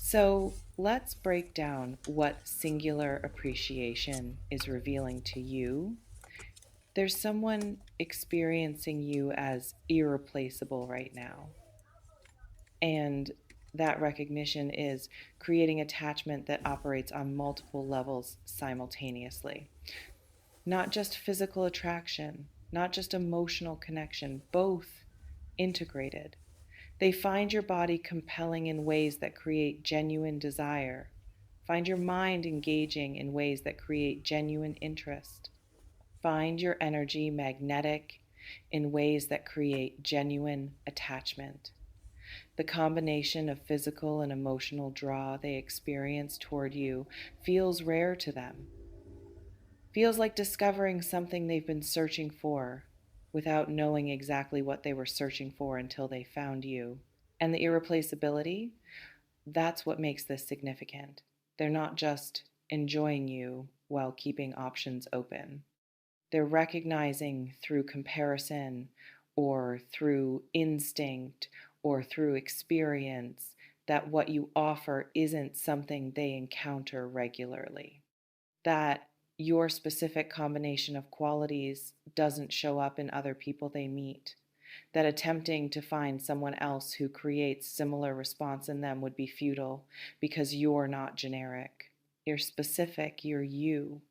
So let's break down what singular appreciation is revealing to you. There's someone experiencing you as irreplaceable right now. And that recognition is creating attachment that operates on multiple levels simultaneously. Not just physical attraction, not just emotional connection, both integrated. They find your body compelling in ways that create genuine desire. Find your mind engaging in ways that create genuine interest. Find your energy magnetic in ways that create genuine attachment. The combination of physical and emotional draw they experience toward you feels rare to them. Feels like discovering something they've been searching for without knowing exactly what they were searching for until they found you. And the irreplaceability, that's what makes this significant. They're not just enjoying you while keeping options open. They're recognizing through comparison or through instinct or through experience that what you offer isn't something they encounter regularly. That your specific combination of qualities doesn't show up in other people they meet. That attempting to find someone else who creates similar response in them would be futile because you're not generic. You're specific, you're you.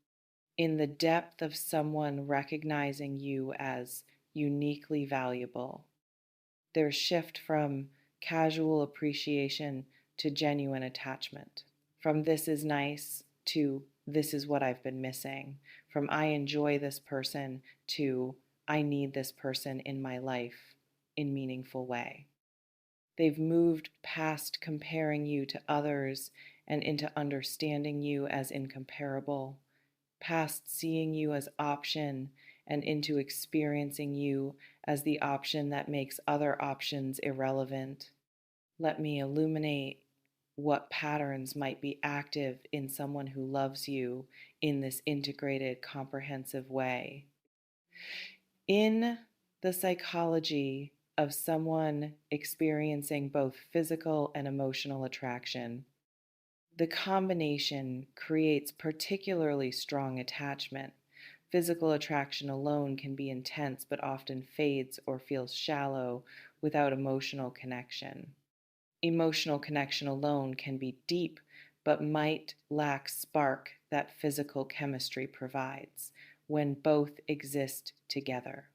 In the depth of someone recognizing you as uniquely valuable, there's shift from casual appreciation to genuine attachment. From this is nice to this is what I've been missing. From I enjoy this person to I need this person in my life in meaningful way. They've moved past comparing you to others and into understanding you as incomparable, past seeing you as option and into experiencing you as the option that makes other options irrelevant. Let me illuminate what patterns might be active in someone who loves you in this integrated, comprehensive way. In the psychology of someone experiencing both physical and emotional attraction, the combination creates particularly strong attachment. Physical attraction alone can be intense but often fades or feels shallow without emotional connection. Emotional connection alone can be deep but might lack spark that physical chemistry provides when both exist together.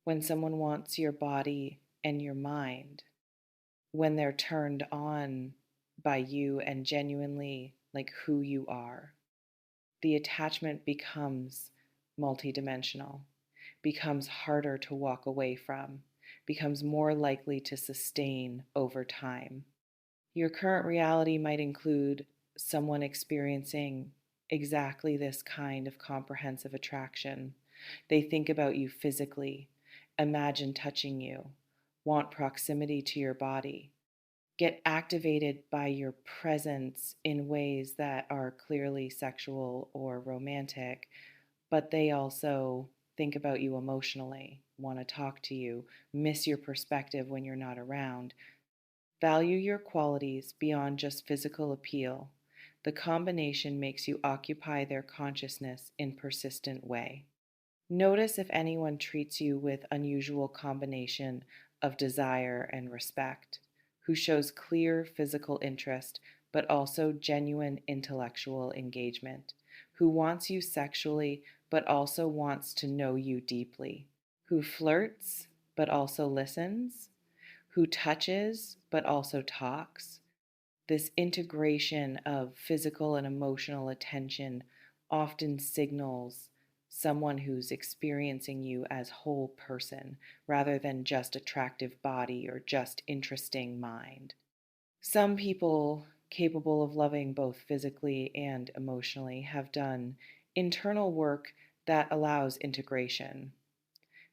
When someone wants your body and your mind, when they're turned on by you and genuinely like who you are, the attachment becomes multidimensional, becomes harder to walk away from, becomes more likely to sustain over time. Your current reality might include someone experiencing exactly this kind of comprehensive attraction. They think about you physically, imagine touching you, want proximity to your body, get activated by your presence in ways that are clearly sexual or romantic, but they also think about you emotionally, want to talk to you, miss your perspective when you're not around, value your qualities beyond just physical appeal. The combination makes you occupy their consciousness in persistent way. Notice if anyone treats you with unusual combination of desire and respect, who shows clear physical interest but also genuine intellectual engagement, who wants you sexually but also wants to know you deeply, who flirts but also listens, who touches but also talks. This integration of physical and emotional attention often signals someone who's experiencing you as whole person rather than just attractive body or just interesting mind. Some people capable of loving both physically and emotionally have done internal work that allows integration.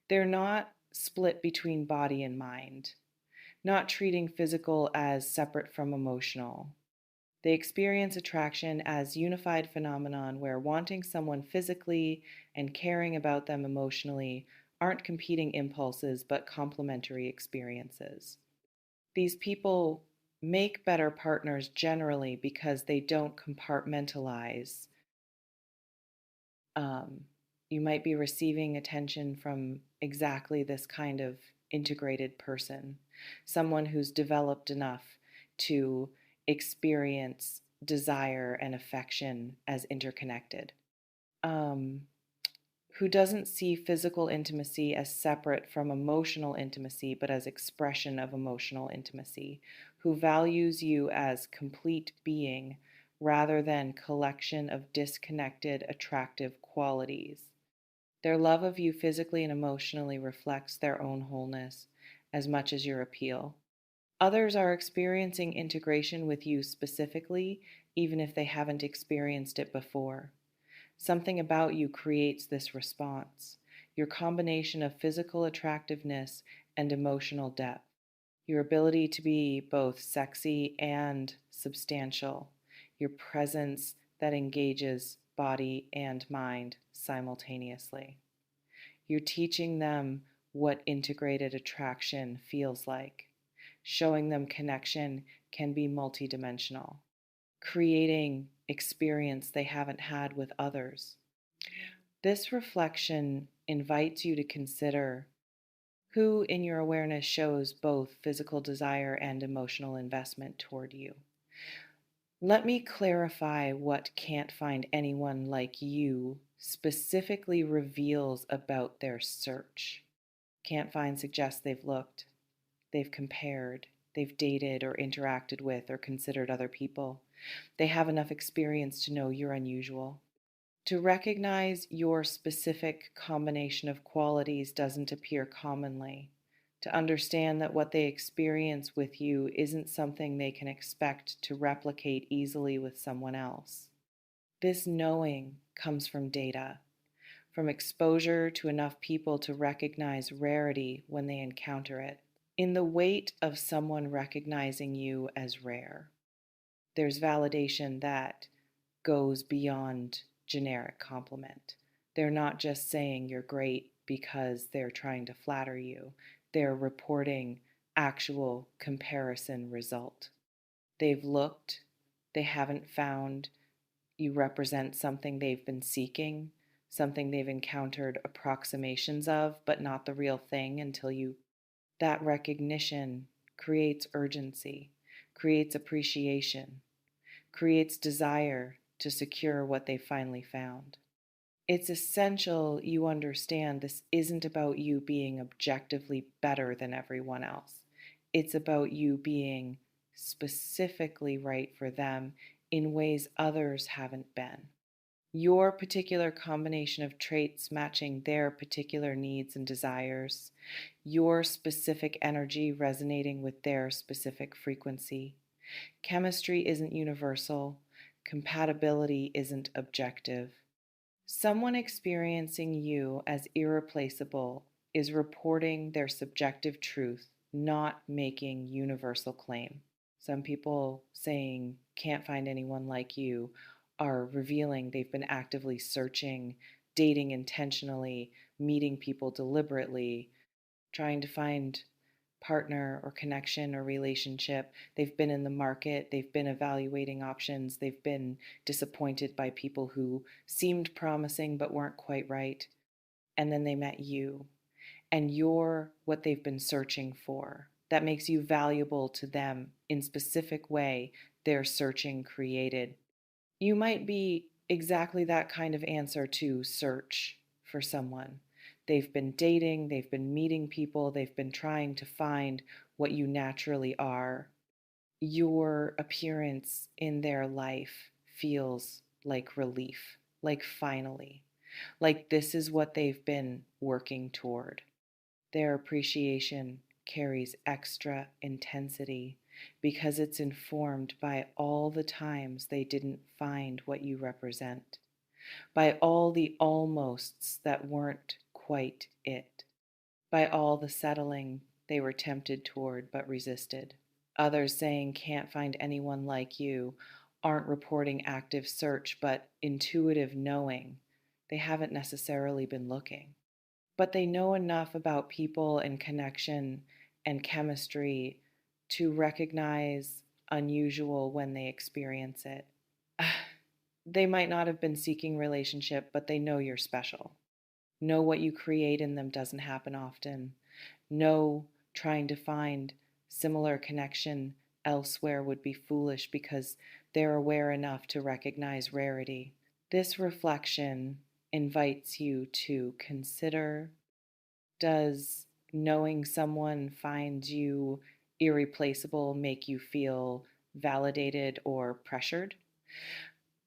They're not split between body and mind, not treating physical as separate from emotional. They experience attraction as unified phenomenon where wanting someone physically and caring about them emotionally aren't competing impulses but complementary experiences. These people make better partners generally because they don't compartmentalize. Um, you might be receiving attention from exactly this kind of integrated person, someone who's developed enough to experience desire and affection as interconnected. Um, who doesn't see physical intimacy as separate from emotional intimacy, but as expression of emotional intimacy, who values you as complete being rather than collection of disconnected, attractive qualities. Their love of you physically and emotionally reflects their own wholeness as much as your appeal. Others are experiencing integration with you specifically, even if they haven't experienced it before. Something about you creates this response. Your combination of physical attractiveness and emotional depth. Your ability to be both sexy and substantial. Your presence that engages body and mind simultaneously. You're teaching them what integrated attraction feels like, showing them connection can be multidimensional, creating experience they haven't had with others. This reflection invites you to consider who in your awareness shows both physical desire and emotional investment toward you. Let me clarify what Can't Find Anyone Like You specifically reveals about their search. Can't Find suggests they've looked, they've compared, they've dated or interacted with or considered other people. They have enough experience to know you're unusual. To recognize your specific combination of qualities doesn't appear commonly. To understand that what they experience with you isn't something they can expect to replicate easily with someone else. This knowing comes from data, from exposure to enough people to recognize rarity when they encounter it. In the weight of someone recognizing you as rare, there's validation that goes beyond generic compliment. They're not just saying you're great because they're trying to flatter you. They're reporting actual comparison result. They've looked, they haven't found, you represent something they've been seeking, something they've encountered approximations of, but not the real thing until you. That recognition creates urgency, creates appreciation, creates desire to secure what they finally found. It's essential you understand this isn't about you being objectively better than everyone else. It's about you being specifically right for them in ways others haven't been. Your particular combination of traits matching their particular needs and desires, your specific energy resonating with their specific frequency. Chemistry isn't universal, compatibility isn't objective. Someone experiencing you as irreplaceable is reporting their subjective truth, not making universal claim. Some people saying can't find anyone like you are revealing they've been actively searching, dating intentionally, meeting people deliberately, trying to find partner or connection or relationship. They've been in the market, they've been evaluating options, they've been disappointed by people who seemed promising but weren't quite right. And then they met you, and you're what they've been searching for. That makes you valuable to them in specific way their searching created. You might be exactly that kind of answer to search for someone. They've been dating, they've been meeting people, they've been trying to find what you naturally are. Your appearance in their life feels like relief, like finally, like this is what they've been working toward. Their appreciation carries extra intensity because it's informed by all the times they didn't find what you represent, by all the almosts that weren't quite it, by all the settling they were tempted toward but resisted. Others saying can't find anyone like you aren't reporting active search but intuitive knowing. They haven't necessarily been looking, but they know enough about people and connection and chemistry to recognize unusual when they experience it. They might not have been seeking relationship, but they know you're special. Know what you create in them doesn't happen often. Know trying to find similar connection elsewhere would be foolish because they're aware enough to recognize rarity. This reflection invites you to consider, does knowing someone finds you irreplaceable make you feel validated or pressured?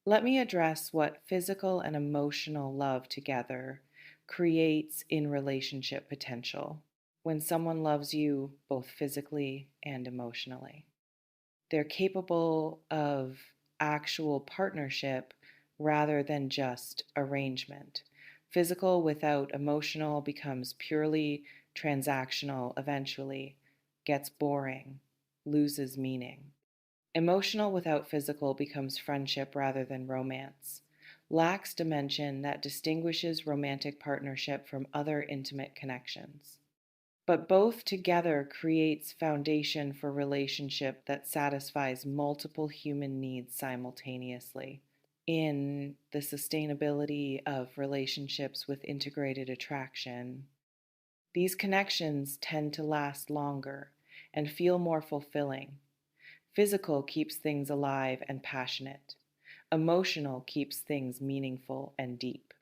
Let me address what physical and emotional love together creates in relationship potential when someone loves you both physically and emotionally. They're capable of actual partnership rather than just arrangement. Physical without emotional becomes purely transactional eventually, gets boring, loses meaning. Emotional without physical becomes friendship rather than romance, lacks dimension that distinguishes romantic partnership from other intimate connections. But both together creates foundation for relationship that satisfies multiple human needs simultaneously. In the sustainability of relationships with integrated attraction, these connections tend to last longer and feel more fulfilling. Physical keeps things alive and passionate. Emotional keeps things meaningful and deep.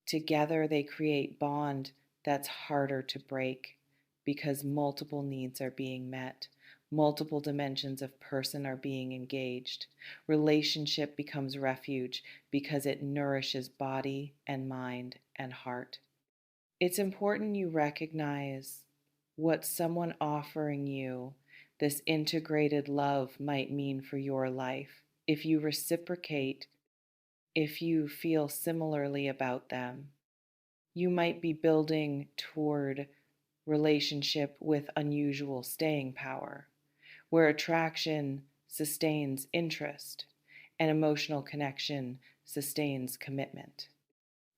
Together, they create bond that's harder to break because multiple needs are being met, multiple dimensions of person are being engaged. Relationship becomes refuge because it nourishes body and mind and heart. It's important you recognize what someone offering you this integrated love might mean for your life. If you reciprocate, if you feel similarly about them, you might be building toward relationship with unusual staying power, where attraction sustains interest and emotional connection sustains commitment.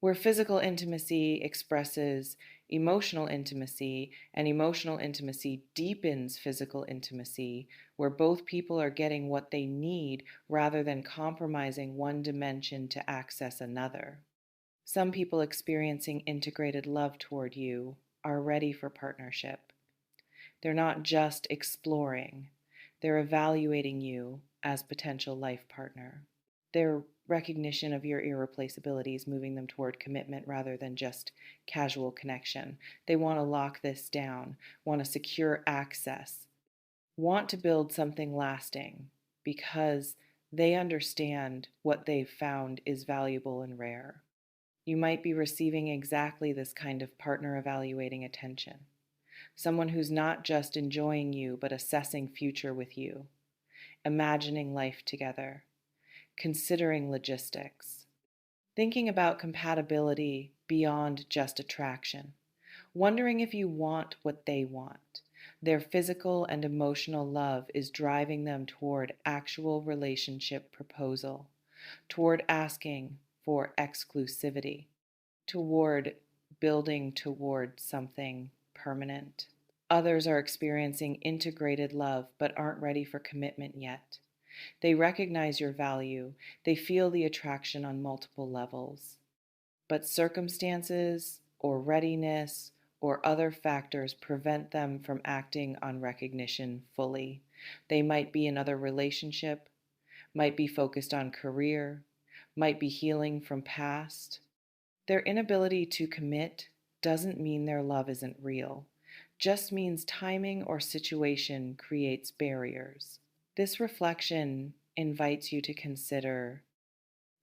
Where physical intimacy expresses emotional intimacy and emotional intimacy deepens physical intimacy, where both people are getting what they need rather than compromising one dimension to access another. Some people experiencing integrated love toward you are ready for partnership. They're not just exploring, they're evaluating you as potential life partner. Their recognition of your irreplaceability is moving them toward commitment rather than just casual connection. They want to lock this down, want to secure access, want to build something lasting because they understand what they've found is valuable and rare. You might be receiving exactly this kind of partner evaluating attention. Someone who's not just enjoying you, but assessing future with you, imagining life together, considering logistics, thinking about compatibility beyond just attraction, wondering if you want what they want. Their physical and emotional love is driving them toward actual relationship proposal, toward asking for exclusivity, toward building toward something permanent. Others are experiencing integrated love but aren't ready for commitment yet. They recognize your value, they feel the attraction on multiple levels, but circumstances or readiness or other factors prevent them from acting on recognition fully. They might be in another relationship, might be focused on career, might be healing from past. Their inability to commit doesn't mean their love isn't real, just means timing or situation creates barriers. This reflection invites you to consider,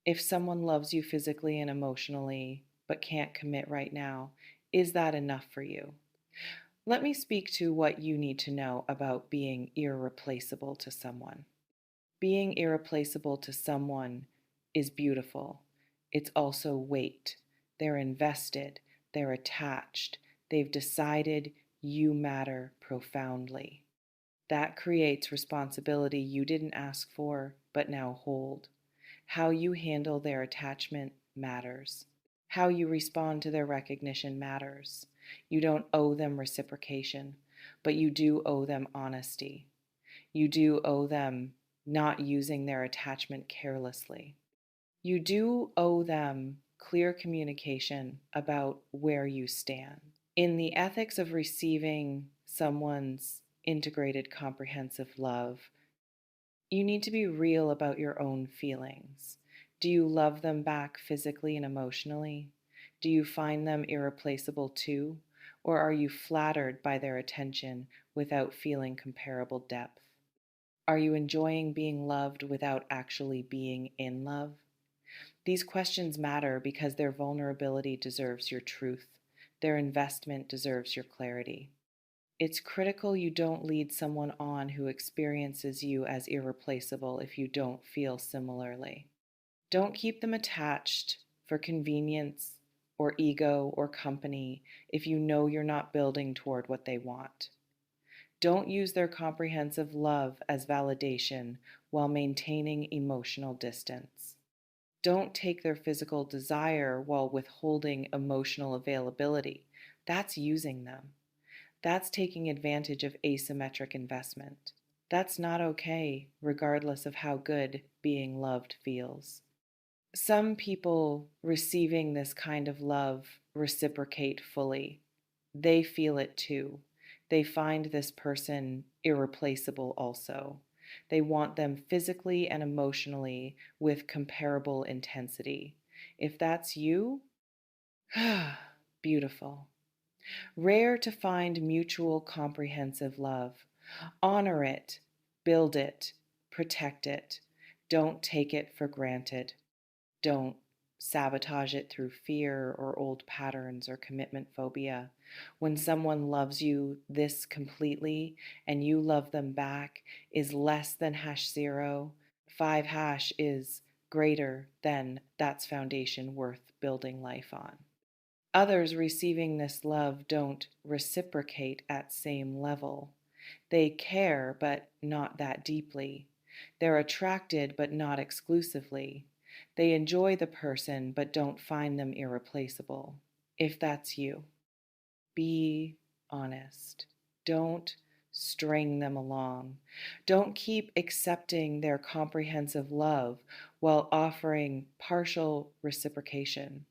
if someone loves you physically and emotionally but can't commit right now, is that enough for you? Let me speak to what you need to know about being irreplaceable to someone. Being irreplaceable to someone is beautiful. It's also weight. They're invested, they're attached, they've decided you matter profoundly. That creates responsibility you didn't ask for but now hold. How you handle their attachment matters. How you respond to their recognition matters. You don't owe them reciprocation, but you do owe them honesty. You do owe them not using their attachment carelessly. You do owe them clear communication about where you stand. In the ethics of receiving someone's integrated, comprehensive love, you need to be real about your own feelings. Do you love them back physically and emotionally? Do you find them irreplaceable too? Or are you flattered by their attention without feeling comparable depth? Are you enjoying being loved without actually being in love? These questions matter because their vulnerability deserves your truth. Their investment deserves your clarity. It's critical you don't lead someone on who experiences you as irreplaceable if you don't feel similarly. Don't keep them attached for convenience or ego or company if you know you're not building toward what they want. Don't use their comprehensive love as validation while maintaining emotional distance. Don't take their physical desire while withholding emotional availability. That's using them. That's taking advantage of asymmetric investment. That's not okay, regardless of how good being loved feels. Some people receiving this kind of love reciprocate fully. They feel it too. They find this person irreplaceable also. They want them physically and emotionally with comparable intensity. If that's you, beautiful. Rare to find mutual comprehensive love. Honor it, build it, protect it. Don't take it for granted. Don't sabotage it through fear or old patterns or commitment phobia. When someone loves you this completely and you love them back is less than #0, 5 is greater than that's foundation worth building life on. Others receiving this love don't reciprocate at same level. They care, but not that deeply. They're attracted, but not exclusively. They enjoy the person, but don't find them irreplaceable. If that's you, be honest. Don't string them along. Don't keep accepting their comprehensive love while offering partial reciprocation.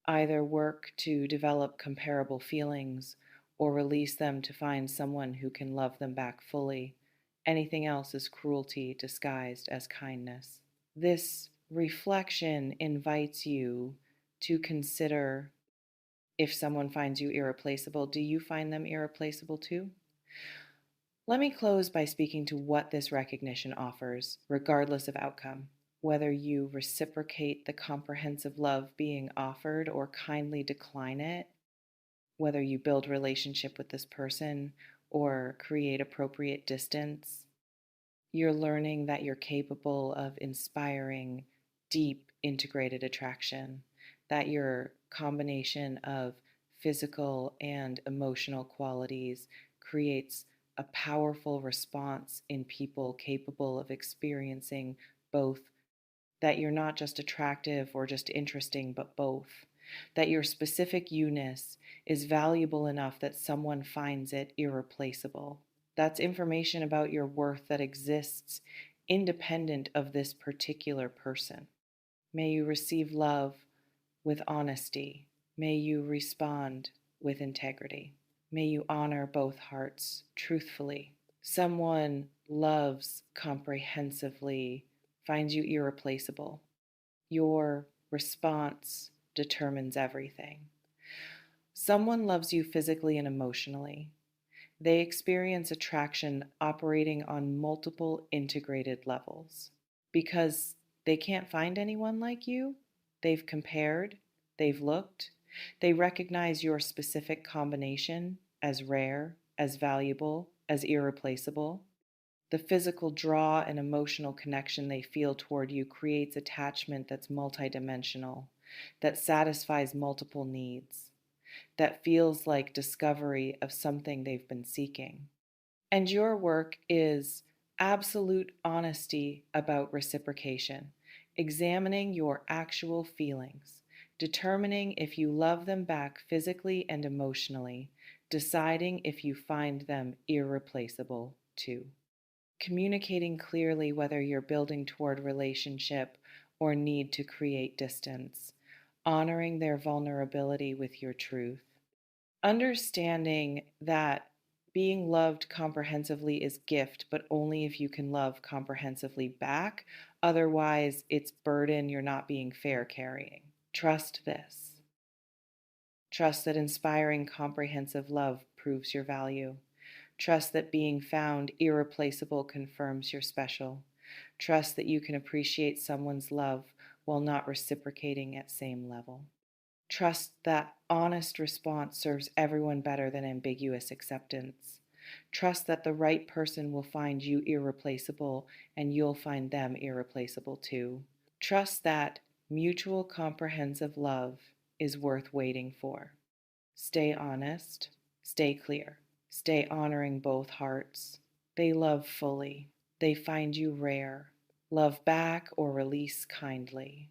Either work to develop comparable feelings or release them to find someone who can love them back fully. Anything else is cruelty disguised as kindness. This reflection invites you to consider, if someone finds you irreplaceable, do you find them irreplaceable too? Let me close by speaking to what this recognition offers, regardless of outcome. Whether you reciprocate the comprehensive love being offered or kindly decline it, whether you build relationship with this person or create appropriate distance, you're learning that you're capable of inspiring deep integrated attraction, that your combination of physical and emotional qualities creates a powerful response in people capable of experiencing both, that you're not just attractive or just interesting, but both. That your specific you-ness is valuable enough that someone finds it irreplaceable. That's information about your worth that exists independent of this particular person. May you receive love with honesty. May you respond with integrity. May you honor both hearts truthfully. Someone loves comprehensively, finds you irreplaceable. Your response determines everything. Someone loves you physically and emotionally. They experience attraction operating on multiple integrated levels. Because they can't find anyone like you, they've compared, they've looked, they recognize your specific combination as rare, as valuable, as irreplaceable. The physical draw and emotional connection they feel toward you creates attachment that's multidimensional, that satisfies multiple needs, that feels like discovery of something they've been seeking. And your work is absolute honesty about reciprocation, examining your actual feelings, determining if you love them back physically and emotionally, deciding if you find them irreplaceable too. Communicating clearly whether you're building toward relationship or need to create distance. Honoring their vulnerability with your truth. Understanding that being loved comprehensively is gift, but only if you can love comprehensively back. Otherwise, it's burden you're not being fair carrying. Trust this. Trust that inspiring comprehensive love proves your value. Trust that being found irreplaceable confirms you're special. Trust that you can appreciate someone's love while not reciprocating at same level. Trust that honest response serves everyone better than ambiguous acceptance. Trust that the right person will find you irreplaceable and you'll find them irreplaceable too. Trust that mutual comprehensive love is worth waiting for. Stay honest, stay clear, stay honoring both hearts. They love fully, they find you rare. Love back or release kindly.